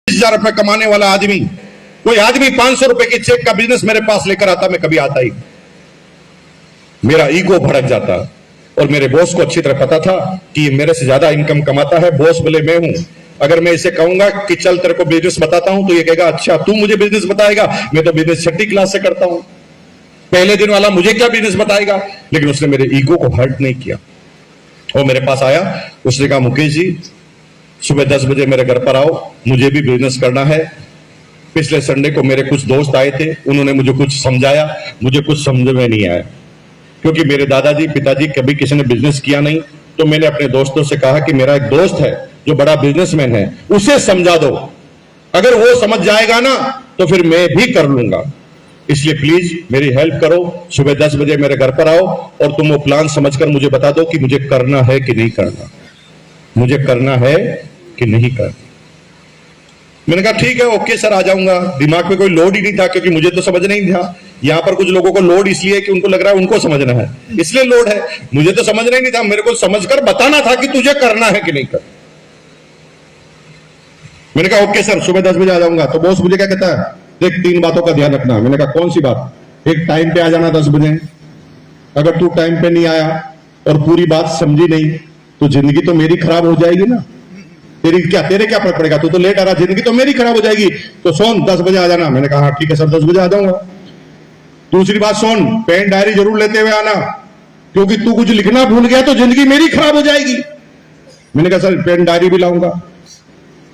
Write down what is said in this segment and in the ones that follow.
₹20,000 कमाने वाला आदमी, कोई आदमी 500 रुपए के चेक का बिजनेस मेरे पास लेकर आता, मैं कभी आता ही, मेरा ईगो भड़क जाता। और मेरे बॉस को अच्छी तरह पता था कि ये मेरे से ज्यादा इनकम कमाता है, बॉस बोले मैं हूं। अगर मैं इसे कहूंगा कि चल तेरे को बिजनेस बताता हूं तो ये कहेगा अच्छा तू मुझे बिजनेस बताएगा, मैं तो बिजनेस 6ठी क्लास से करता हूं, पहले दिन वाला मुझे क्या बिजनेस बताएगा। लेकिन उसने मेरे ईगो को हर्ट नहीं किया। वो मेरे पास आया, उसने कहा मुकेश जी सुबह 10 बजे मेरे घर पर आओ, मुझे भी बिजनेस करना है। पिछले संडे को मेरे कुछ दोस्त आए थे, उन्होंने मुझे कुछ समझाया, मुझे कुछ समझ में नहीं आया, क्योंकि मेरे दादाजी पिताजी कभी किसी ने बिजनेस किया नहीं। तो मैंने अपने दोस्तों से कहा कि मेरा एक दोस्त है जो बड़ा बिजनेसमैन है, उसे समझा दो, अगर वो समझ जाएगा ना तो फिर मैं भी कर लूंगा। इसलिए प्लीज मेरी हेल्प करो, सुबह 10 बजे मेरे घर पर आओ और तुम वो प्लान समझकर मुझे बता दो कि मुझे करना है कि नहीं करना, मुझे करना है कि नहीं करना। मैंने कहा ठीक है ओके सर आ जाऊंगा। दिमाग में कोई लोड ही नहीं था, क्योंकि मुझे तो समझ नहीं था। यहां पर कुछ लोगों को लोड इसलिए कि उनको लग रहा है उनको समझना है, इसलिए लोड है। मुझे तो समझना ही नहीं था, मेरे को समझकर बताना था कि तुझे करना है कि नहीं करना। मैंने कहा ओके सर सुबह 10 बजे आ जाऊंगा। तो बॉस मुझे क्या कहता है, देख 3 बातों का ध्यान रखना। मैंने कहा कौन सी बात। एक, टाइम पे आ जाना 10 बजे। अगर तू टाइम पे नहीं आया और पूरी बात समझी नहीं तो जिंदगी तो मेरी खराब हो जाएगी ना। तेरे क्या फर्क पड़ेगा, तू तो लेट आ रहा, जिंदगी तो मेरी खराब हो जाएगी। तो सोन 10 बजे आ जाना। मैंने कहा हाँ ठीक है सर 10 बजे आ जाऊंगा। दूसरी बात सोन, पेन डायरी जरूर लेते हुए आना, क्योंकि तू कुछ लिखना भूल गया तो जिंदगी मेरी खराब हो जाएगी। मैंने कहा सर पेन डायरी भी लाऊंगा।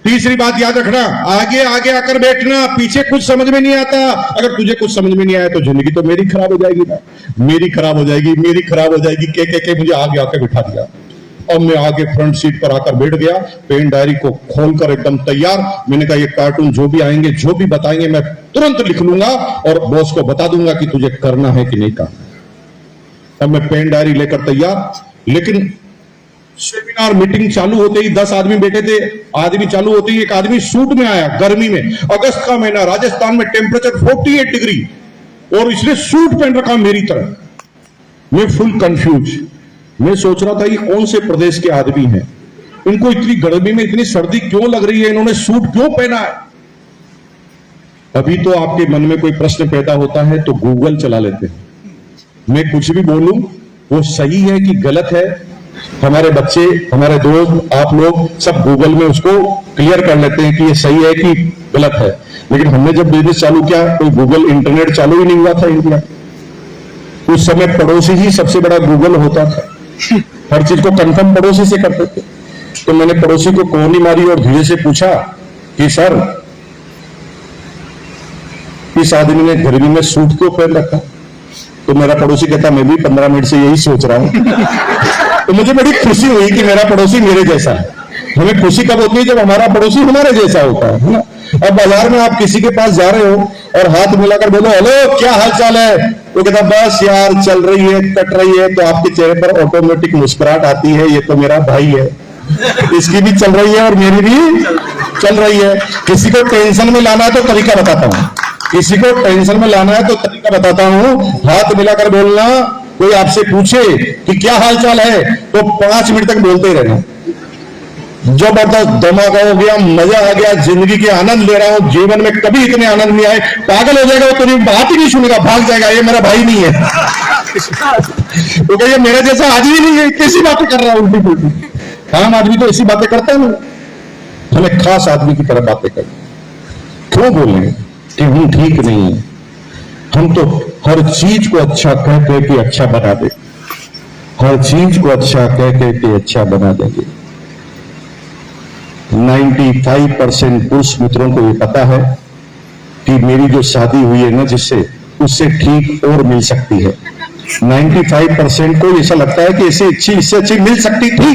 तीसरी बात याद रखना, आगे आगे आकर बैठना, पीछे कुछ समझ में नहीं आता। अगर तुझे कुछ समझ में नहीं आया तो जिंदगी तो मेरी खराब हो जाएगी ना, मेरी खराब हो जाएगी, मेरी खराब हो जाएगी। के मुझे आगे आकर बिठा दिया और मैं आगे फ्रंट सीट पर आकर बैठ गया, पेन डायरी को खोलकर एकदम तैयार। मैंने कहा ये कार्टून जो भी आएंगे जो भी बताएंगे मैं तुरंत लिख लूंगा और बॉस को बता दूंगा कि तुझे करना है कि नहीं करना। अब मैं पेन डायरी लेकर तैयार। लेकिन सेमिनार मीटिंग चालू होते ही 10 आदमी बैठे थे। आदमी चालू होते ही एक आदमी सूट में आया, गर्मी में, अगस्त का महीना, राजस्थान में टेम्परेचर 48 डिग्री, और इसने सूट पहन रखा मेरी तरह। मैं फुल कंफ्यूज। मैं सोच रहा था ये कौन से प्रदेश के आदमी हैं, इनको इतनी गर्मी में इतनी सर्दी क्यों लग रही है, इन्होंने सूट क्यों पहना है। अभी तो आपके मन में कोई प्रश्न पैदा होता है तो गूगल चला लेते हैं। मैं कुछ भी बोलूं वो सही है कि गलत है, हमारे बच्चे, हमारे दोस्त, आप लोग सब गूगल में उसको क्लियर कर लेते हैं कि ये सही है कि गलत है। लेकिन हमने जब बिजनेस चालू किया कोई गूगल इंटरनेट चालू ही नहीं हुआ था इंडिया। उस समय पड़ोसी ही सबसे बड़ा गूगल होता था, हर चीज को कंफर्म पड़ोसी से करते थे। तो मैंने पड़ोसी को कोहनी मारी और धीरे से पूछा कि सर इस आदमी ने गर्मी में सूट क्यों पहन रखा। तो मेरा पड़ोसी कहता मैं भी 15 मिनट से यही सोच रहा हूं। तो मुझे बड़ी खुशी हुई कि मेरा पड़ोसी मेरे जैसा है। हमें खुशी कब होती है जब हमारा पड़ोसी हमारे जैसा होता है ना। अब बाजार में आप किसी के पास जा रहे हो और हाथ मिलाकर बोलो हेलो क्या हाल चाल है, वो कहता बस यार चल रही है, कट रही है, तो आपके चेहरे पर ऑटोमेटिक मुस्कुराहट आती है, ये तो मेरा भाई है, इसकी भी चल रही है और मेरी भी चल रही है। किसी को टेंशन में लाना है तो तरीका बताता हूं, किसी को टेंशन में लाना है तो तरीका बताता हूं। हाथ मिलाकर बोलना, कोई आपसे पूछे कि क्या हाल चाल है तो 5 मिनट तक बोलते रहना। जबरदस्त धमाका हो गया, मजा आ गया, जिंदगी के आनंद ले रहा हूं, जीवन में कभी इतने आनंद नहीं आए। पागल हो जाएगा वो, तेरी बात ही नहीं सुनेगा, भाग जाएगा, ये मेरा भाई नहीं है। तो कहिए मेरे जैसा आदमी नहीं है, कैसी बातें कर रहा है उल्टी पुल्टी। आम आदमी तो ऐसी बातें करता है, हमें खास आदमी की तरह बातें कर। क्यों बोले कि हम ठीक नहीं है, हम तो हर चीज को अच्छा कह कह के अच्छा बना दे, हर चीज को अच्छा कह कह के अच्छा बना देंगे। 95% पुरुष मित्रों को ये पता है कि मेरी जो शादी हुई है ना जिससे, उससे ठीक और मिल सकती है। 95% को ऐसा लगता है कि इससे अच्छी मिल सकती थी,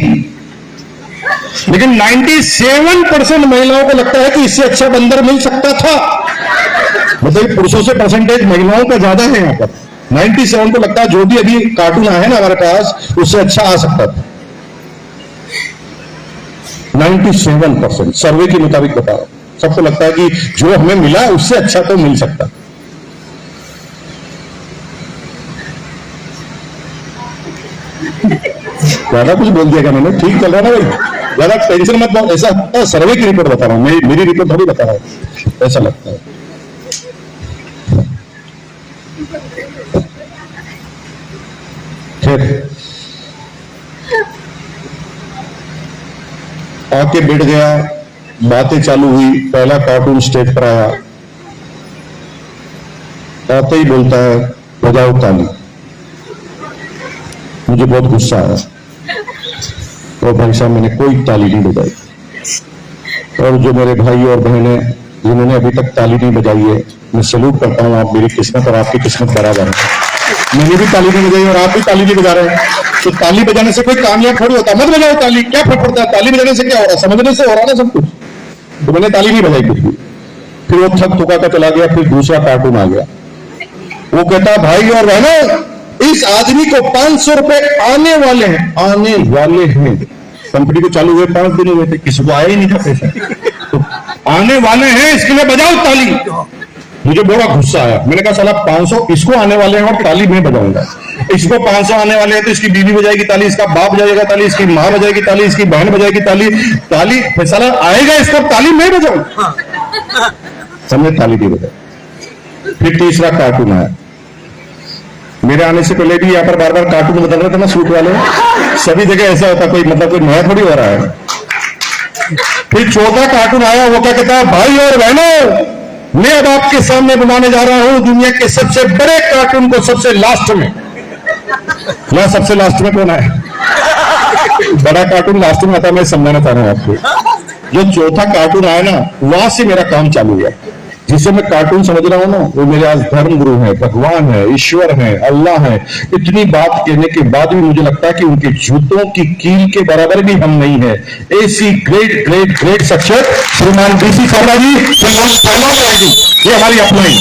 लेकिन 97% महिलाओं को लगता है कि इससे अच्छा बंदर मिल सकता था। मतलब पुरुषों से परसेंटेज महिलाओं का ज्यादा है यहाँ पर। 97 को लगता है जो भी अभी कार्टून आया है ना हमारे पास उससे अच्छा आ सकता था। 97% सर्वे के मुताबिक बता रहा हूं, सबको लगता है कि जो हमें मिला उससे अच्छा तो मिल सकता। ज्यादा कुछ बोल दिया क्या मैंने, ठीक चल रहा ना भाई। ज्यादा टेंशन मत लो, ऐसा सर्वे की रिपोर्ट बता रहा हूं, मेरी रिपोर्ट थोड़ी बता रहा हूं, ऐसा लगता है। फिर आके बैठ गया, बातें चालू हुई, पहला कार्टून स्टेज पर आया, आते ही बोलता है बजाओ ताली। मुझे बहुत गुस्सा आया और भाई साहब मैंने कोई ताली नहीं बजाई, और जो मेरे भाई और बहनें जिन्होंने अभी तक ताली नहीं बजाई है, मैं सैल्यूट करता हूं, आप मेरी किस्मत और आपकी किस्मत बराबर है। मैंने भी ताली नहीं बजाई और आप भी ताली नहीं बजा रहे हैं, तो ताली बजाने से कोई कामयाब थोड़ी होता, मत बजाओ ताली, क्या फर्क पड़ता है, ताली बजाने से क्या हो रहा है, समझने से हो रहा है ना सब कुछ। तो मैंने ताली नहीं बजाई कुछ भी। फिर वो थक थुका कर चला गया। फिर दूसरा कार्टून आ गया, वो कहता भाई और बहनों, इस आदमी को 500 रुपए आने वाले हैं। कंपनी को चालू हुए 5 दिन हुए थे, किसी को आया ही नहीं था पैसा, तो आने वाले हैं, इसके लिए बजाओ ताली। मुझे बड़ा गुस्सा आया, मैंने कहा साला 500 इसको आने वाले हैं और ताली मैं बजाऊंगा। इसको 500 आने वाले हैं तो इसकी बीवी बजाएगी ताली, इसका बाप बजाएगा ताली, इसकी माँ बजाएगी ताली, इसकी बहन बजाएगी ताली साला आएगा इसको ताली मैं बजाऊं। सबने ताली नहीं बजाई। फिर तीसरा कार्टून आया, मेरे आने से पहले भी यहाँ पर बार बार कार्टून बदल रहे थे ना सूट वाले, सभी जगह ऐसा होता, कोई मतलब कोई नया थोड़ी हो रहा है। फिर चौथा कार्टून आया, वो क्या कहता है भाई और बहनों, मैं अब आपके सामने बनाने जा रहा हूं दुनिया के सबसे बड़े कार्टून को सबसे लास्ट में। मैं सबसे लास्ट में कौन है? बड़ा कार्टून लास्ट में आता है, मैं समझाना चाह रहा हूं आपको। जो चौथा कार्टून आया ना, वहां से मेरा काम चालू हुआ। जिसे मैं कार्टून समझ रहा हूं ना, वो मेरे आज धर्म गुरु है, भगवान है, ईश्वर है, अल्लाह है। इतनी बात कहने के बाद भी मुझे लगता है कि उनके जूतों की कील के बराबर भी हम नहीं है। ऐसी ग्रेट ग्रेट ग्रेट शख्सियत श्रीमान बीसी चावड़ा जी, ये हमारी अपनाई।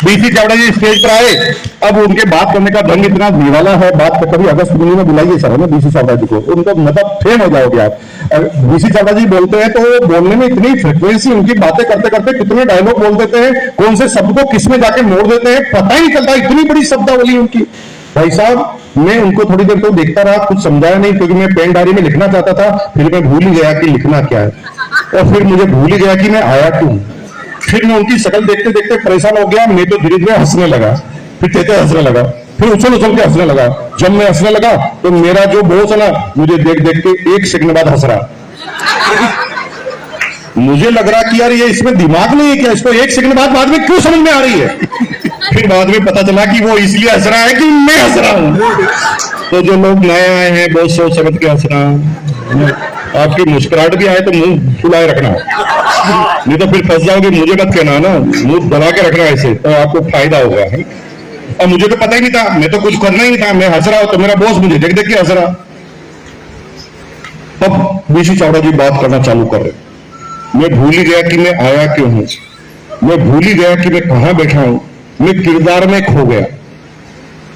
बीसी चावड़ा जी स्टेज पर आए, अब उनके बात करने का ढंग इतना निराला है, बात कभी अगस्त महीने में बुलाइए सर ना बीसी चावड़ा जी को, उनको मतलब फेम हो जाओगे आप। बीसी चावड़ा जी बोलते हैं तो वो बोलने में इतनी फ्रिक्वेंसी, उनकी बातें करते करते कितने डायलॉग बोल देते हैं, कौन से शब्द को किस में जाके मोड़ देते हैं पता ही नहीं चलता, इतनी बड़ी शब्दावली उनकी। भाई साहब मैं उनको थोड़ी देर तो देखता रहा, कुछ समझाया नहीं, क्योंकि मैं पेन डायरी में लिखना चाहता था। फिर मैं भूल ही गया कि लिखना क्या है, और फिर मुझे भूल ही गया कि मैं आया क्यों। फिर मैं उनकी शक्ल देखते देखते परेशान हो गया, मैं तो धीरे धीरे हंसने लगा, फिर कहते हंसने लगा, फिर उछल के हंसने लगा। जब मैं हंसने लगा तो मेरा जो बॉस है ना, मुझे देख देख के 1 सेकंड बाद हंस रहा। मुझे लग रहा कि यार ये इसमें दिमाग नहीं है क्या, इसको 1 सेकंड बाद में क्यों समझ में आ रही है। फिर बाद में पता चला कि वो इसलिए हंस रहा है कि मैं हंस रहा हूं। तो जो लोग नए आए हैं बहुत सोच समझ के हंस रहा हूं। आपकी मुस्कुराहट भी आए तो मुंह फुलाए रखना, नहीं तो फिर फंस जाओगे। मुझे मत कहना ना, मुंह दबा के रखना, ऐसे तो आपको फायदा होगा। और मुझे तो पता ही नहीं था, मैं तो कुछ करना ही नहीं था, मैं हंस रहा हूं तो मेरा बॉस मुझे देख देख के हंस रहा। तब बीसी चावड़ा जी बात करना चालू कर रहे, मैं भूल ही गया कि मैं आया क्यों हूं, मैं भूल ही गया कि मैं कहां बैठा हूं, मैं किरदार में खो गया।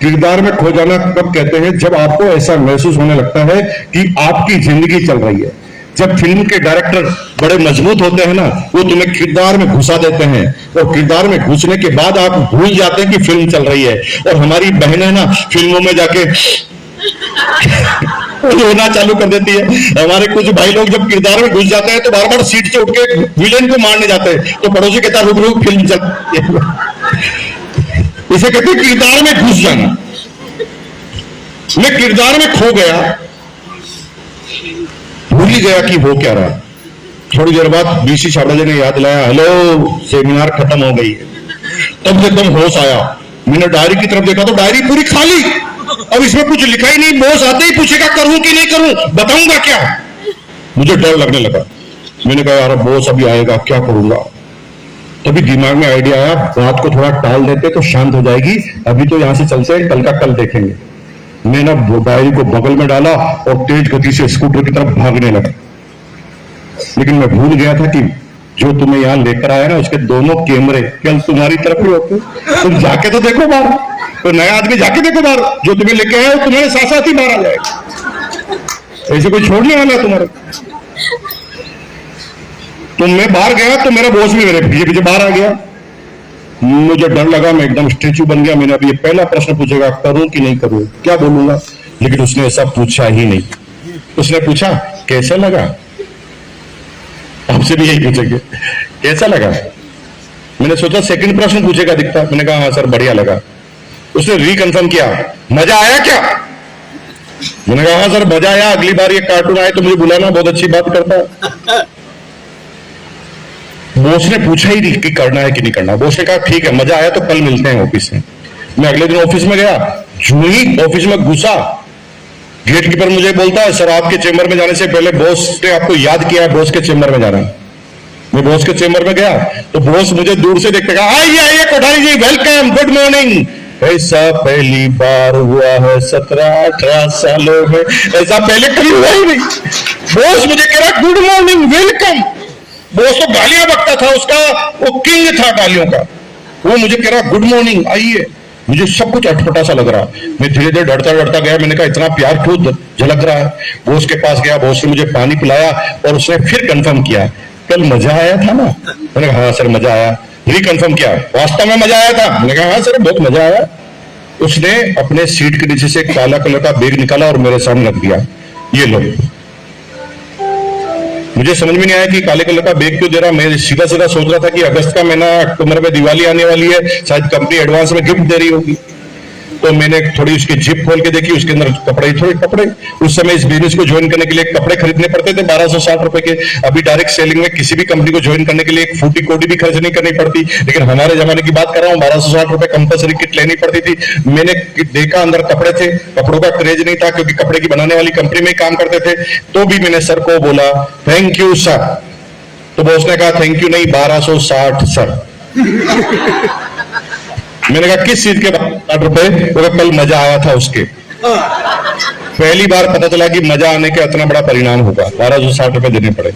किरदार में खो जाना कब कहते हैं? जब आपको ऐसा महसूस होने लगता है कि आपकी जिंदगी चल रही है। जब फिल्म के डायरेक्टर बड़े मजबूत होते हैं ना, वो तुम्हें किरदार में घुसा देते हैं, और किरदार में घुसने के बाद आप भूल जाते हैं कि फिल्म चल रही है। और हमारी बहनें ना फिल्मों में जाके रोना चालू कर देती है। हमारे कुछ भाई लोग जब किरदार में घुस जाते हैं तो बार बार सीट से उठ के विलेन को मारने जाते हैं, तो पड़ोसी कहता रुक रुक फिल्म चल। इसे कहते हैं किरदार में घुस जाना। मैं किरदार में खो गया, भूल ही गया कि हो क्या रहा। थोड़ी देर बाद बीसी चावड़ा जी ने याद दिलाया, हेलो सेमिनार खत्म हो गई है। तब एकदम होश आया, मैंने डायरी की तरफ देखा तो डायरी पूरी खाली, अब इसमें कुछ लिखा ही नहीं। बॉस आते ही पूछेगा करूं कि नहीं करूं, बताऊंगा क्या। मुझे डर लगने लगा। मैंने कहा यार बॉस अभी आएगा, क्या करूंगा। तभी दिमाग में आइडिया आया, बात को थोड़ा टाल देते तो शांत हो जाएगी, अभी तो यहां से चलते हैं, कल का कल देखेंगे। मैंने डायरी को बगल में डाला और तेज गति से स्कूटर की तरफ भागने लगा। लेकिन मैं भूल गया था कि जो तुम्हें यहां लेकर आया ना, उसके दोनों कैमरे कल तुम्हारी तरफ ही होते। तुम जाके तो देखो बाहर, तो नया आदमी जाके देखो बाहर, जो तुम्हें लेके आया वो तुम्हारे साथ साथ ही बाहर आ जाएगा। ऐसे कोई छोड़ने वाला है तुम्हारा। तो मैं बाहर गया तो मेरा बॉस भी मेरे पीछे पीछे बाहर आ गया। मुझे डर लगा, मैं एकदम स्टैचू बन गया। मैंने अभी ये पहला प्रश्न पूछेगा, करूं कि नहीं करूं, क्या बोलूंगा, लेकिन उसने ऐसा पूछा ही नहीं। उसने पूछा कैसा लगा, आपसे भी यही पूछेंगे कैसा लगा। मैंने सोचा सेकंड प्रश्न पूछेगा दिखता, मैंने कहा हाँ सर बढ़िया लगा। उसने रिकन्फर्म किया मजा आया क्या, मैंने कहा हाँ सर मजा आया, अगली बार ये कार्टून आए तो मुझे बुलाना, बहुत अच्छी बात करता। बॉस ने पूछा ही नहीं कि करना है कि नहीं करना, बॉस ने कहा ठीक है मजा आया तो कल मिलते हैं ऑफिस में। मैं अगले दिन ऑफिस में गया, जो ही ऑफिस में घुसा गेट कीपर मुझे बोलता है सर आपके चेंबर में जाने से पहले बॉस ने आपको याद किया है बॉस के चेंबर में जाना। मैं बॉस के चेंबर में गया तो बॉस मुझे दूर से देखते कहा आइए आइए कोठारी जी वेलकम गुड मॉर्निंग। ऐसा पहली बार हुआ है 17-18 सालों में, ऐसा पहले कभी हुआ ही नहीं। बॉस मुझे कह रहा गुड मॉर्निंग वेलकम। बॉस तो गालियां बकता था, उसका वो किंग था गालियों का, वो मुझे कह रहा गुड मॉर्निंग आइए। मुझे सब कुछ अटपटा सा लग रहा, मैं धीरे धीरे डरता डरता गया, मैंने कहा इतना प्यार क्यों झलक रहा है। बॉस के पास गया, बॉस ने मुझे पानी पिलाया और उसने फिर कंफर्म किया कल मजा आया था ना, मैंने कहा हाँ सर मजा आया। रिकन्फर्म किया वास्तव में मजा आया था, मैंने कहा हाँ सर बहुत मजा आया। उसने अपने सीट के नीचे से एक काला कलर का बैग निकाला और मेरे सामने रख दिया, ये लो। मुझे समझ में नहीं आया कि काले कलर का बैग क्यों दे रहा। मैं सीधा सीधा सोच रहा था कि अगस्त का महीना, अक्टूबर में दिवाली आने वाली है, शायद कंपनी एडवांस में गिफ्ट दे रही होगी। तो मैंने थोड़ी उसकी जिप खोल के देखी, उसके अंदर कपड़े, थोड़े कपड़े। उस समय इस बिजनेस को ज्वाइन करने के लिए कपड़े खरीदने पड़ते थे 1260 रुपए के। अभी डायरेक्ट सेलिंग में किसी भी कंपनी को ज्वाइन करने के लिए एक फूटी कोडी भी खर्च नहीं करनी पड़ती, लेकिन हमारे जमाने की बात कर रहा हूँ 1260 रुपए कंपल्सरी किट लेनी पड़ती थी। मैंने देखा अंदर कपड़े थे, कपड़ों का क्रेज नहीं था क्योंकि कपड़े की बनाने वाली कंपनी में काम करते थे। तो भी मैंने सर को बोला थैंक यू सर, तो बॉस ने कहा थैंक यू नहीं 1260 सर। मैंने कहा किस चीज के 60 रुपए, वो कल मजा आया था उसके। पहली बार पता चला कि मजा आने का इतना बड़ा परिणाम होगा, 1260 रुपए देने पड़े।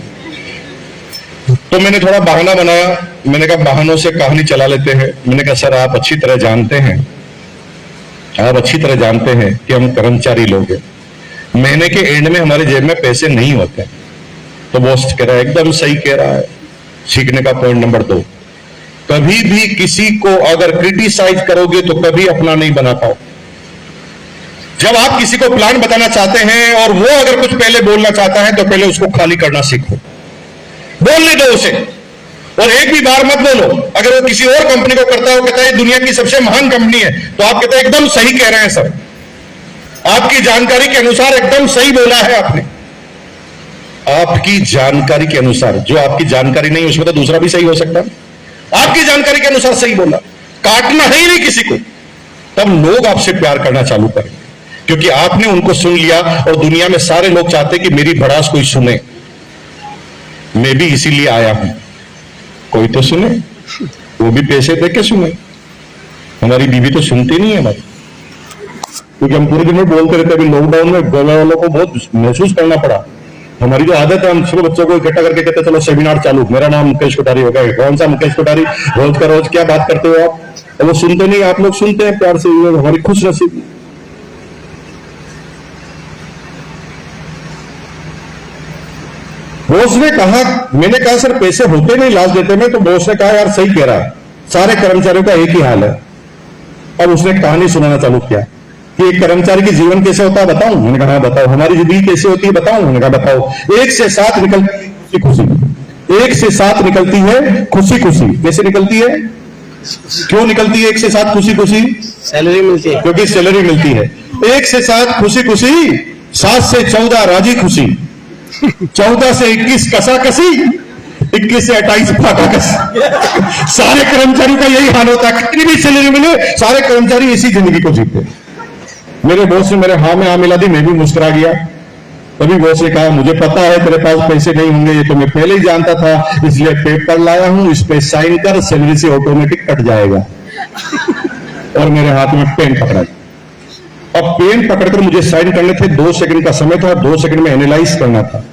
तो मैंने थोड़ा बहाना बनाया, मैंने कहा बहानों से कहानी चला लेते हैं। मैंने कहा सर आप अच्छी तरह जानते हैं, आप अच्छी तरह जानते हैं कि हम कर्मचारी लोग हैं, महीने के एंड में हमारे जेब में पैसे नहीं होते। तो बॉस कह रहा है एकदम सही कह रहा है। सीखने का पॉइंट नंबर 2, कभी भी किसी को अगर क्रिटिसाइज करोगे तो कभी अपना नहीं बना पाओ। जब आप किसी को प्लान बताना चाहते हैं और वो अगर कुछ पहले बोलना चाहता है तो पहले उसको खाली करना सीखो, बोलने दो उसे, और एक भी बार मत बोलो। अगर वो किसी और कंपनी को करता है, वो कहता है दुनिया की सबसे महान कंपनी है, तो आप कहते हैं एकदम सही कह रहे हैं सर, आपकी जानकारी के अनुसार एकदम सही बोला है आपने। आपकी जानकारी के अनुसार, जो आपकी जानकारी नहीं उसमें तो दूसरा भी सही हो सकता है, आपकी जानकारी के अनुसार सही बोला। काटना है ही नहीं किसी को, तब लोग आपसे प्यार करना चालू करेंगे क्योंकि आपने उनको सुन लिया। और दुनिया में सारे लोग चाहते कि मेरी भड़ास कोई सुने, मैं भी इसीलिए आया हूं, कोई तो सुने, वो भी पैसे दे के सुने। हमारी बीवी तो सुनती नहीं है हमारी, क्योंकि हम पूरे दिन में बोलते रहते। अभी लॉकडाउन में घर वालों को बहुत महसूस करना पड़ा। हमारी जो आदत है, हम सब बच्चों को इकट्ठा करके कहते चलो सेमिनार चालू, मेरा नाम मुकेश कोठारी होगा। कौन सा मुकेश कोठारी, रोज का रोज क्या बात करते हो आप? और वो सुनते नहीं, आप लोग सुनते हैं प्यार से, हमारी खुश नसीबी। बॉस ने कहा, मैंने कहा सर पैसे होते नहीं लास्ट देते में, तो बॉस ने कहा यार सही कह रहा है, सारे कर्मचारियों का एक ही हाल है। अब उसने कहानी सुनाना चालू किया कि एक कर्मचारी की जीवन कैसे होता है बताऊं? मैंने कहा बताओ। हमारी जिंदगी कैसे होती है बताऊं? मैंने कहा बताओ। 1 से 7 निकलती खुशी, 1 से 7 निकलती है खुशी खुशी। कैसे निकलती है, क्यों निकलती है 1 से 7 खुशी खुशी? सैलरी मिलती है, क्योंकि सैलरी मिलती है। 1 से 7 खुशी खुशी, 7 से 14 राजी खुशी, 14 से 21 कसा कसी, 21 से 28 फाका कसी। सारे कर्मचारी का यही हाल होता है, कितनी भी सैलरी मिले सारे कर्मचारी इसी जिंदगी को जीते। मेरे बॉस ने मेरे हाँ में हाँ मिला दी, मैं भी मुस्कुरा गया। तभी बॉस ने कहा मुझे पता है तेरे पास पैसे नहीं होंगे, ये तो मैं पहले ही जानता था, इसलिए पेपर लाया हूं, इस पे साइन कर, सैलरी से ऑटोमेटिक कट जाएगा। और मेरे हाथ में पेन पकड़ा। अब पेन पकड़कर मुझे साइन करने थे, 2 सेकंड का समय था, 2 सेकंड में एनालाइज करना था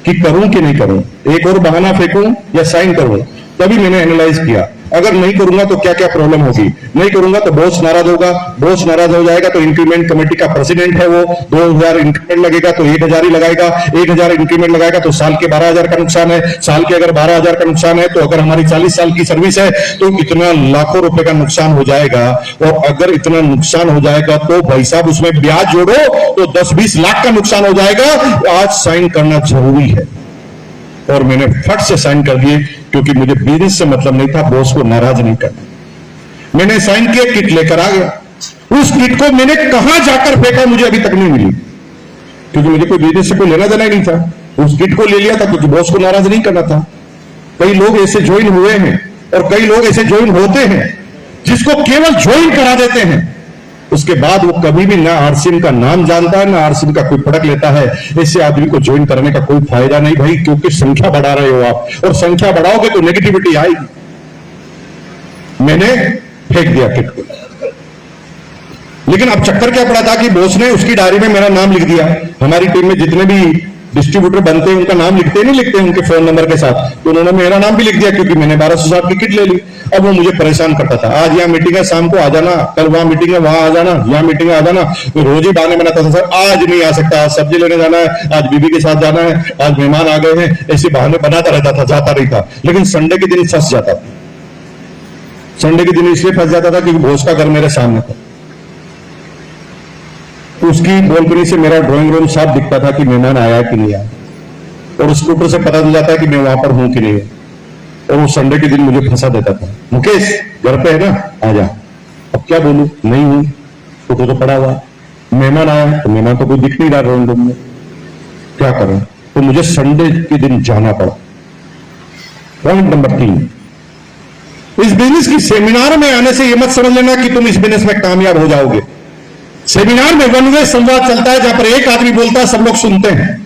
कि करूं कि नहीं करूं, एक और बहाना फेंकूं या साइन करूं। तभी मैंने एनालाइज किया, अगर नहीं करूंगा तो क्या क्या प्रॉब्लम होगी, नहीं करूंगा तो बॉस नाराज होगा, बॉस नाराज हो जाएगा तो इंक्रीमेंट कमेटी का प्रेसिडेंट है वो, 2000 इंक्रीमेंट लगेगा तो 1000 ही लगाएगा, 1000 इंक्रीमेंट लगाएगा तो साल के 12000 का नुकसान है, साल के अगर 12000 का नुकसान है तो अगर हमारी 40 साल की सर्विस है तो इतना लाखों रुपए का नुकसान हो जाएगा। और अगर इतना नुकसान हो जाएगा तो भाई साहब उसमें ब्याज जोड़ो तो 10-20 लाख का नुकसान हो जाएगा। आज साइन करना जरूरी है। और मैंने फट से साइन कर दिए क्योंकि मुझे बिजनेस से मतलब नहीं था, बॉस को नाराज नहीं करना। मैंने साइन किया, किट लेकर आ गया। उस किट को मैंने कहां जाकर फेंका मुझे अभी तक नहीं मिली, क्योंकि मुझे कोई बिजनेस से कोई लेना देना ही नहीं था। उस किट को ले लिया था क्योंकि बॉस को नाराज नहीं करना था। कई लोग ऐसे ज्वाइन हुए हैं और कई लोग ऐसे ज्वाइन होते हैं जिसको केवल ज्वाइन करा देते हैं, उसके बाद वो कभी भी ना आरसीएम का नाम जानता है ना आरसीएम का कोई प्रोडक्ट लेता है। ऐसे आदमी को ज्वाइन करने का कोई फायदा नहीं भाई, क्योंकि संख्या बढ़ा रहे हो आप, और संख्या बढ़ाओगे तो नेगेटिविटी आएगी। मैंने फेंक दिया किट को, लेकिन अब चक्कर क्या पड़ा था कि बॉस ने उसकी डायरी में मेरा नाम लिख दिया। हमारी टीम में जितने भी डिस्ट्रीब्यूटर बनते हैं उनका नाम लिखते नहीं लिखते उनके फोन नंबर के साथ, तो उन्होंने मेरा नाम भी लिख दिया क्योंकि मैंने 1200 की किट ले ली। अब वो मुझे परेशान करता था, आज यहाँ मीटिंग है शाम को आ जाना, कल वहां मीटिंग है वहां आ जाना, यहाँ मीटिंग है आ जाना। तो रोज ही बहाने बनाता था, सर आज नहीं आ सकता, आज सब्जी लेने जाना है, आज बीबी के साथ जाना है, आज मेहमान आ गए हैं, ऐसे बहाने बनाता रहता था, जाता नहीं था। लेकिन संडे के दिन फंस जाता था। संडे के दिन इसलिए फंस जाता था क्योंकि बॉस का घर मेरे सामने था, उसकी बालकनी से मेरा ड्राइंग रूम साफ दिखता था कि मेहमान आया कि नहीं आया, और स्कूटर से पता चल जाता है कि मैं वहां पर हूं कि नहीं है। और वो संडे के दिन मुझे फंसा देता था, मुकेश घर पे है ना, आजा। अब क्या बोलूं, नहीं हूं, फोटो तो पड़ा हुआ, मेहमान आया तो मेहमान तो कोई दिख नहीं रहा ड्राइंग रूम में, क्या करें। तो मुझे संडे के दिन जाना पड़ा। पॉइंट नंबर 3, इस बिजनेस की सेमिनार में आने से यह मत समझ लेना कि तुम इस बिजनेस में कामयाब हो जाओगे। सेमिनार में वन वे संवाद चलता है, जहां पर एक आदमी बोलता है, सब लोग सुनते हैं।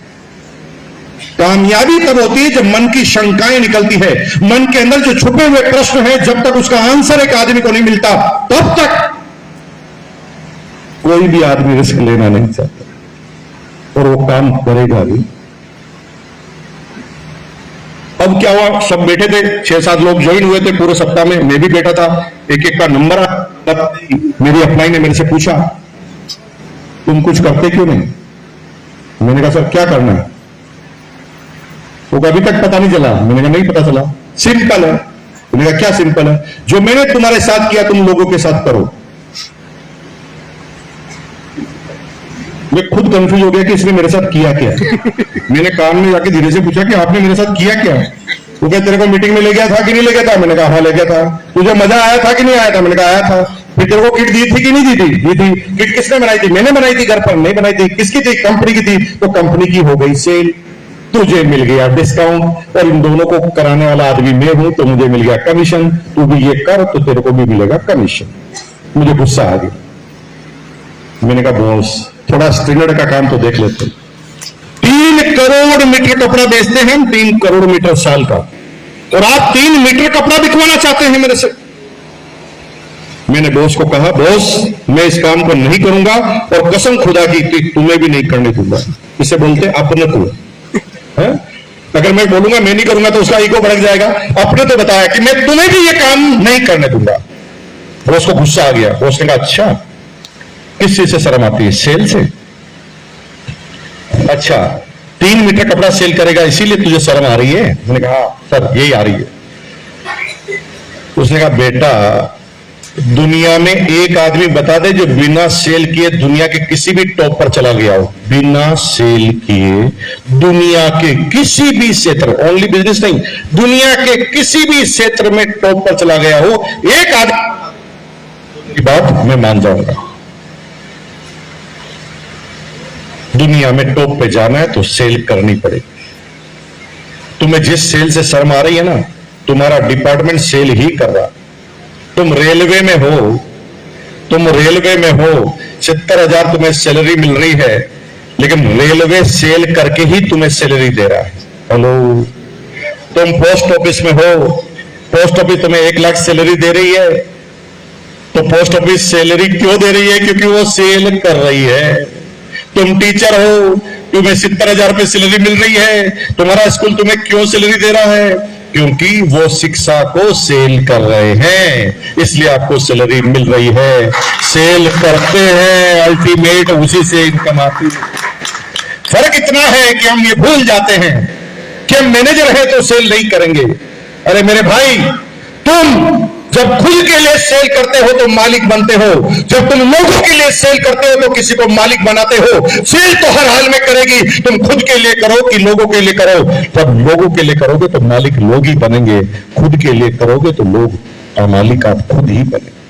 कामयाबी तब होती है जब मन की शंकाएं निकलती है, मन के अंदर जो छुपे हुए प्रश्न है, जब तक उसका आंसर एक आदमी को नहीं मिलता तब तक कोई भी आदमी रिस्क लेना नहीं चाहता, और वो काम करेगा भी। अब क्या हुआ, सब बैठे थे, 6-7 लोग ज्वाइन हुए थे पूरे सप्ताह में, मैं भी बैठा था। एक एक का नंबर मेरी अपलाइन ने मेरे से पूछा, तुम कुछ करते क्यों नहीं? मैंने कहा सर क्या करना है? वो अभी तक पता नहीं चला। मैंने कहा नहीं पता चला, सिंपल है। मैंने कहा क्या सिंपल है? जो मैंने तुम्हारे साथ किया तुम लोगों के साथ करो। मैं खुद कंफ्यूज हो गया कि इसने मेरे साथ किया क्या। मैंने कान में जाके धीरे से पूछा कि आपने मेरे साथ किया क्या? वो क्या तेरे को मीटिंग में ले गया था कि नहीं ले गया था? मैंने कहा हाँ ले गया था। तुझे मजा आया था कि नहीं आया था? मैंने कहा आया था। फिर तेरे को किट दी थी कि नहीं दी थी? दी थी। किट किसने बनाई थी? मैंने बनाई थी, घर पर नहीं बनाई थी। किसकी थी? कंपनी की थी। तो कंपनी की हो गई सेल, तुझे मिल गया डिस्काउंट, और इन दोनों को कराने वाला आदमी मैं हूं तो मुझे मिल गया कमीशन। तू भी ये कर तो तेरे को भी मिलेगा कमीशन। मुझे गुस्सा आ गया। मैंने कहा बॉस थोड़ा स्टैंडर्ड का काम तो देख लेते। 3 करोड़ मीटर कपड़ा बेचते हैं हम, 3 करोड़ मीटर साल का, और आप 3 मीटर कपड़ा बिकवाना चाहते हैं मेरे से। मैंने बॉस को कहा बॉस मैं इस काम को नहीं करूंगा, और कसम खुदा की तुम्हें भी नहीं करने दूंगा। इसे बोलते अपने को। अगर मैं बोलूंगा मैं नहीं करूंगा तो उसका ईगो भड़क जाएगा। अपने तो बताया कि मैं तुम्हें भी ये काम नहीं करने दूंगा। बॉस को गुस्सा आ गया। बॉस ने कहा अच्छा किस चीज से शर्म आती है? सेल से। अच्छा 3 मीटर कपड़ा सेल करेगा इसीलिए तुझे शर्म आ रही है? मैंने कहा सर यही आ रही है। उसने कहा बेटा दुनिया में एक आदमी बता दे जो बिना सेल किए दुनिया के किसी भी टॉप पर चला गया हो। बिना सेल किए दुनिया के किसी भी क्षेत्र, ओनली बिजनेस नहीं, दुनिया के किसी भी क्षेत्र में टॉप पर चला गया हो, एक आदमी की बात मैं मान जाऊंगा। दुनिया में टॉप पे जाना है तो सेल करनी पड़ेगी। तुम्हें जिस सेल से शर्म आ रही है ना, तुम्हारा डिपार्टमेंट सेल ही कर रहा। तुम रेलवे में हो, 70,000 तुम्हें सैलरी मिल रही है, लेकिन रेलवे सेल करके ही तुम्हें सैलरी दे रहा है। हेलो, तुम पोस्ट ऑफिस में हो, पोस्ट ऑफिस तुम्हें 1 लाख सैलरी दे रही है, तो पोस्ट ऑफिस सैलरी क्यों दे रही है? क्योंकि वो सेल कर रही है। तुम टीचर हो, तुम्हें 70,000 रुपये सैलरी मिल रही है, तुम्हारा स्कूल तुम्हें क्यों सैलरी दे रहा है? क्योंकि वो शिक्षा को सेल कर रहे हैं, इसलिए आपको सैलरी मिल रही है। सेल करते हैं, अल्टीमेट उसी से इनकम आती है। फर्क इतना है कि हम ये भूल जाते हैं कि हम मैनेजर हैं तो सेल नहीं करेंगे। अरे मेरे भाई, तुम जब खुद के लिए सेल करते हो तो मालिक बनते हो, जब तुम लोगों के लिए सेल करते हो तो किसी को मालिक बनाते हो। सेल तो हर हाल में करेगी, तुम खुद के लिए करो कि लोगों के लिए करो। जब लोगों के लिए करोगे तो मालिक लोग ही बनेंगे, खुद के लिए करोगे तो लोग और मालिक आप खुद ही बनेंगे।